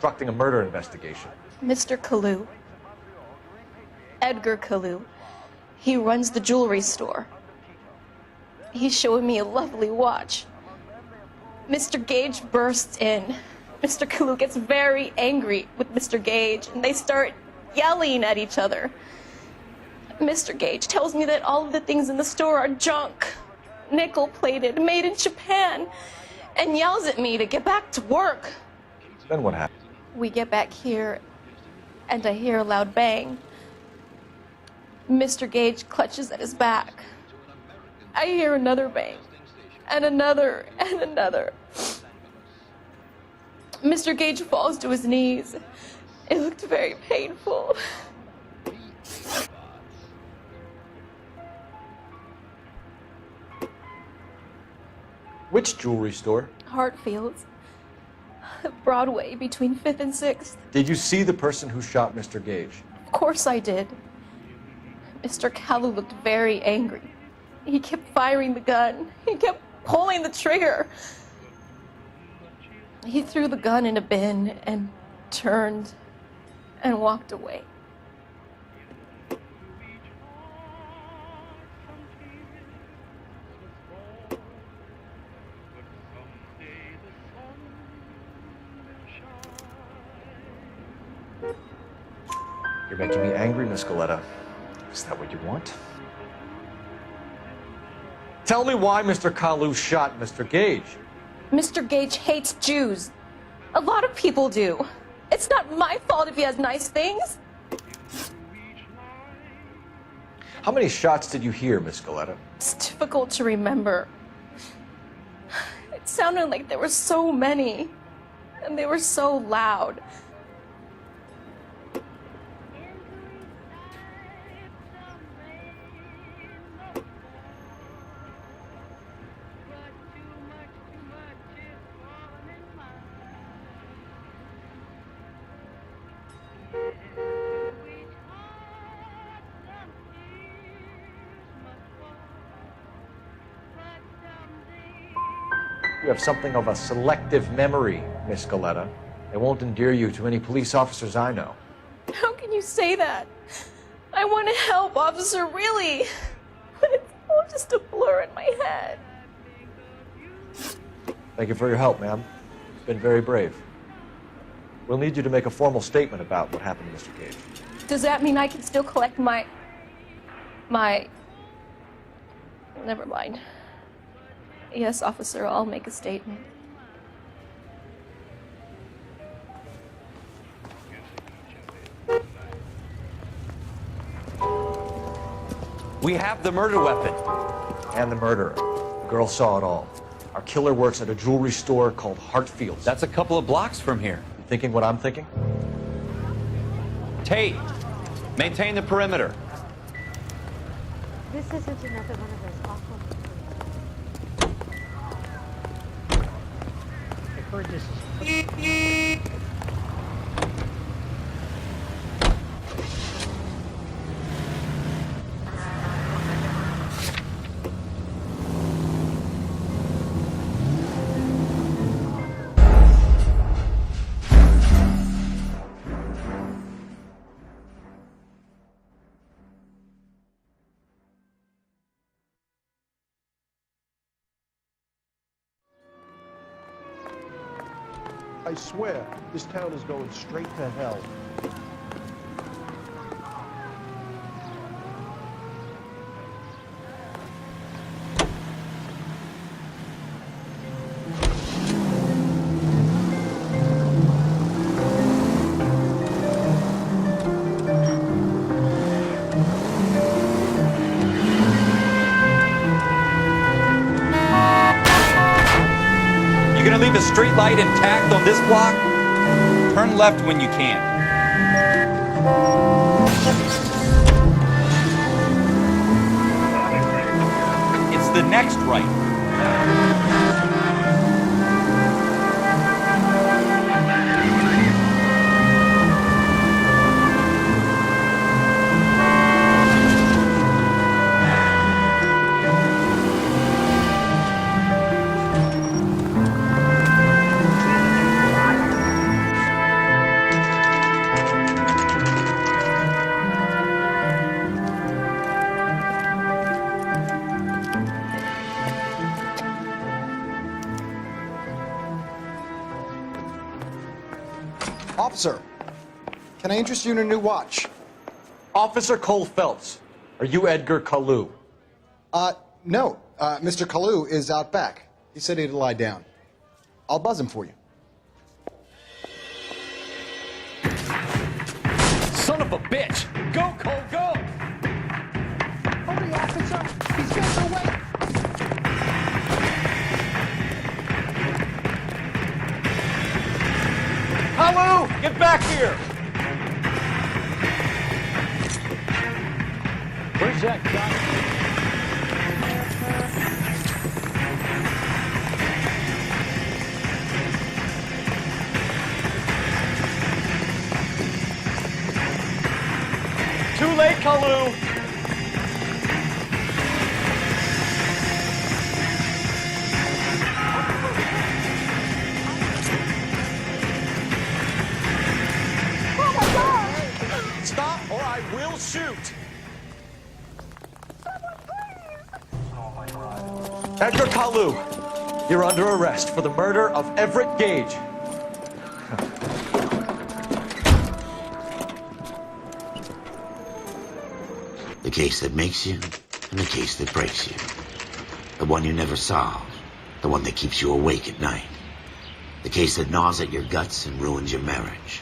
obstructing a murder investigation. Mr. Kalu. Edgar Kalu. He runs the jewelry store. He's showing me a lovely watch. Mr. Gage bursts in. Mr. Kalu gets very angry with Mr. Gage, and they start yelling at each other. Mr. Gage tells me that all of the things in the store are junk, nickel-plated, made in Japan, and yells at me to get back to work. Then what happened? We get back here, and I hear a loud bang. Mr. Gage clutches at his back. I hear another bang, and another, and another. Mr. Gage falls to his knees. It looked very painful. Which jewelry store? Hartfield's. Broadway, between 5th and 6th. Did you see the person who shot Mr. Gage? Of course I did. Mr. Kalu looked very angry. He kept firing the gun. He kept pulling the trigger. He threw the gun in a bin and turned and walked away. You're making me angry, Miss Goleta. Is that what you want? Tell me why Mr. Kalu shot Mr. Gage. Mr. Gage hates Jews. A lot of people do. It's not my fault if he has nice things. How many shots did you hear, Miss Goleta? It's difficult to remember. It sounded like there were so many, and they were so loud. You have something of a selective memory, Miss Goleta. It won't endear you to any police officers I know. How can you say that? I want to help, officer, really. But it's all just a blur in my head. Thank you for your help, ma'am. You've been very brave. We'll need you to make a formal statement about what happened to Mr. Gage. Does that mean I can still collect my... Never mind. Yes, officer, I'll make a statement. We have the murder weapon. And the murderer. The girl saw it all. Our killer works at a jewelry store called Hartfield's. That's a couple of blocks from here. You thinking what I'm thinking? Tate, maintain the perimeter. This isn't another one of those awful... I've heard this is... I swear, this town is going straight to hell. Leave a street light intact on this block? Turn left when you can. It's the next right. Officer, can I interest you in a new watch? Officer Cole Phelps, are you Edgar Kalu? No. Mr. Kalu is out back. He said he'd lie down. I'll buzz him for you. Son of a bitch! Go, Cole, go! Hurry, officer! He's getting away! Kalu, get back here! Where's that guy? Too late, Kalu! Stop or I will shoot! Edgar Kalu, you're under arrest for the murder of Everett Gage. The case that makes you, and the case that breaks you. The one you never solve, the one that keeps you awake at night. The case that gnaws at your guts and ruins your marriage.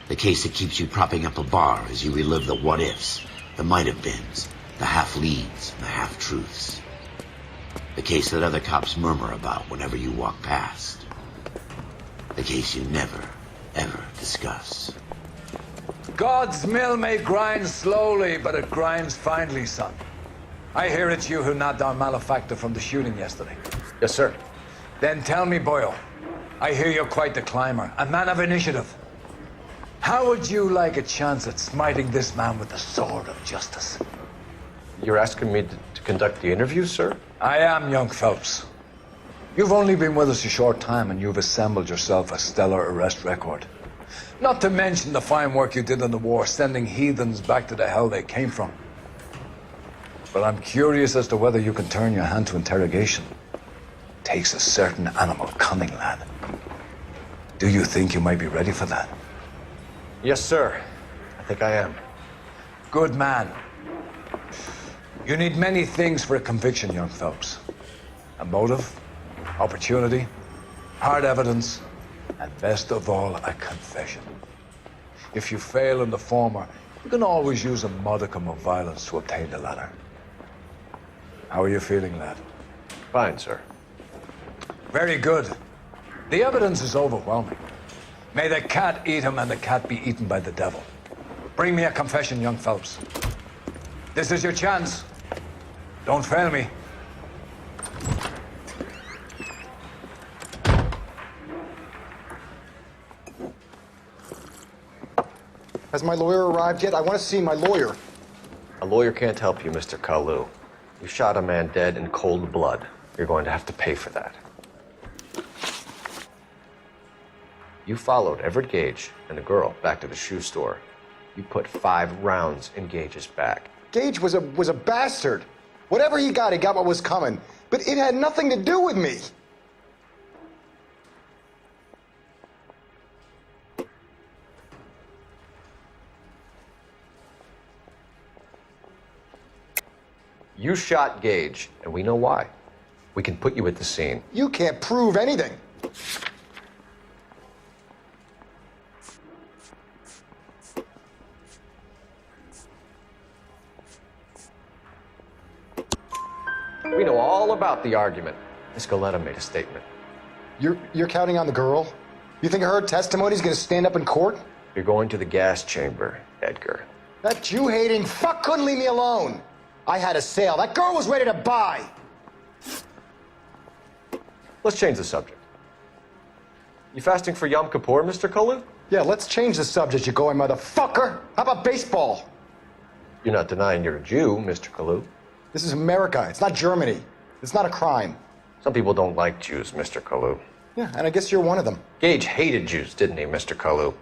The case that keeps you propping up a bar as you relive the what-ifs, the might-have-beens, the half-leads, and the half-truths. The case that other cops murmur about whenever you walk past. The case you never, ever discuss. God's mill may grind slowly, but it grinds finely, son. I hear it's you who nabbed our malefactor from the shooting yesterday. Yes, sir. Then tell me, Boyle, I hear you're quite the climber, a man of initiative. How would you like a chance at smiting this man with the sword of justice? You're asking me to conduct the interview, sir? I am, young Phelps. You've only been with us a short time, and you've assembled yourself a stellar arrest record. Not to mention the fine work you did in the war, sending heathens back to the hell they came from. But I'm curious as to whether you can turn your hand to interrogation. Takes a certain animal cunning, lad. Do you think you might be ready for that? Yes, sir. I think I am. Good man. You need many things for a conviction, young Phelps. A motive, opportunity, hard evidence, and best of all, a confession. If you fail in the former, you can always use a modicum of violence to obtain the latter. How are you feeling, lad? Fine, sir. Very good. The evidence is overwhelming. May the cat eat him and the cat be eaten by the devil. Bring me a confession, young Phelps. This is your chance. Don't fail me. Has my lawyer arrived yet? I want to see my lawyer. A lawyer can't help you, Mr. Kalu. You shot a man dead in cold blood. You're going to have to pay for that. You followed Everett Gage and the girl back to the shoe store. You put 5 rounds in Gage's back. Gage was a bastard. Whatever he got what was coming. But it had nothing to do with me. You shot Gage, and we know why. We can put you at the scene. You can't prove anything. We know all about the argument. Miss Goleta made a statement. You're counting on the girl? You think her testimony's gonna stand up in court? You're going to the gas chamber, Edgar. That Jew-hating fuck couldn't leave me alone. I had a sale. That girl was ready to buy. Let's change the subject. You fasting for Yom Kippur, Mr. Kalu? Yeah, let's change the subject, you going motherfucker. How about baseball? You're not denying you're a Jew, Mr. Kalu. This is America. It's not Germany. It's not a crime. Some people don't like Jews, Mr. Kalu. Yeah, and I guess you're one of them. Gage hated Jews, didn't he, Mr. Kalu?